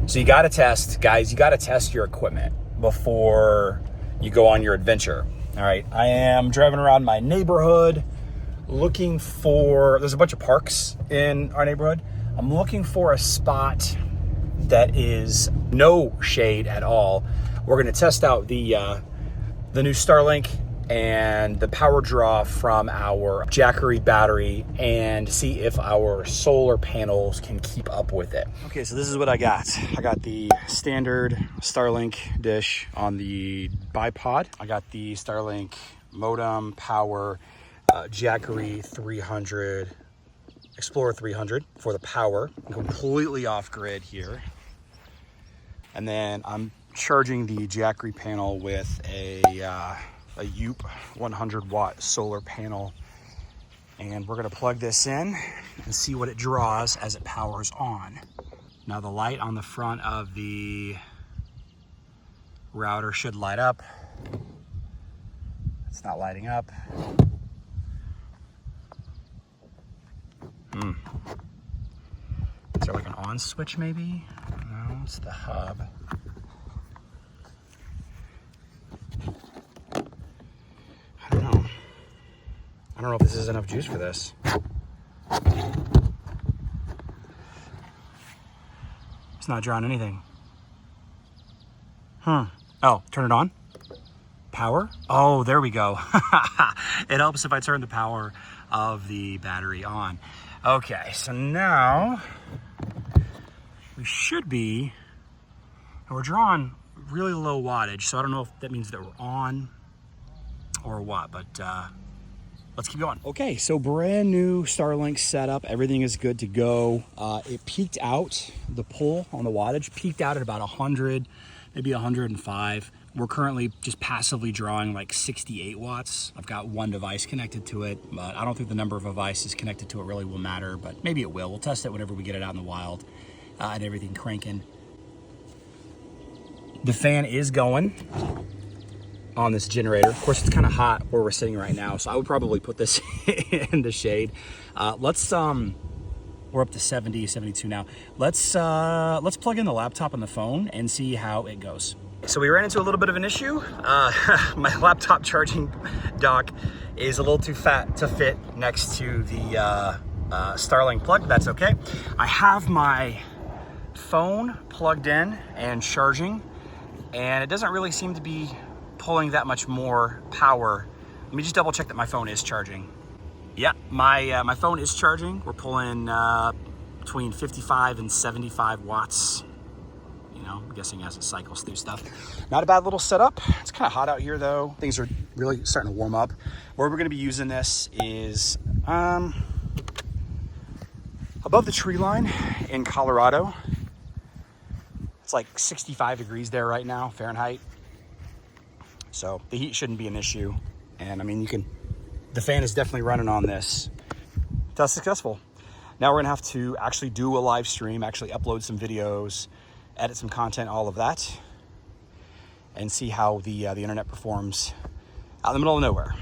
So you got to test, guys, you got to test your equipment before you go on your adventure. All right, I am driving around my neighborhood looking for, there's a bunch of parks in our neighborhood. I'm looking for a spot that is no shade at all. We're gonna test out the new Starlink and the power draw from our Jackery battery and see if our solar panels can keep up with it. Okay, so this is what I got. I got the standard Starlink dish on the bipod. I got the Starlink modem power Jackery 300, Explorer 300 for the power. I'm completely off grid here. And then I'm charging the Jackery panel with a Yoop 100 watt solar panel. And we're gonna plug this in and see what it draws as it powers on. Now the light on the front of the router should light up. It's not lighting up. Is there like an on switch maybe? No, it's the hub. I don't know. I don't know if this is enough juice for this. It's not drawing anything. Oh, turn it on. Power? Oh, there we go. It helps if I turn the power of the battery on. Okay, so now we should be, we're drawing really low wattage, so I don't know if that means that we're on or what, but let's keep going. Okay, so brand new Starlink setup. Everything is good to go. It peaked out, the pull on the wattage peaked out at about 100, maybe 105. We're currently just passively drawing like 68 watts. I've got one device connected to it, but I don't think the number of devices connected to it really will matter, but maybe it will. We'll test it whenever we get it out in the wild and everything cranking. The fan is going on this generator. Of course, it's kind of hot where we're sitting right now, so I would probably put this in the shade. We're up to 70, 72 now. Let's plug in the laptop and the phone and see how it goes. So we ran into a little bit of an issue. My laptop charging dock is a little too fat to fit next to the Starlink plug, but that's okay. I have my phone plugged in and charging, and it doesn't really seem to be pulling that much more power. Let me just double check that my phone is charging. Yeah, my phone is charging. We're pulling between 55 and 75 watts. You know, I'm guessing as it cycles through stuff. Not a bad little setup. It's kind of hot out here though. Things are really starting to warm up. Where we're gonna be using this is above the tree line in Colorado. It's like 65 degrees there right now, Fahrenheit. So the heat shouldn't be an issue. And I mean, the fan is definitely running on this. That's successful. Now we're gonna have to actually do a live stream, actually upload some videos, edit some content, all of that, and see how the internet performs out in the middle of nowhere.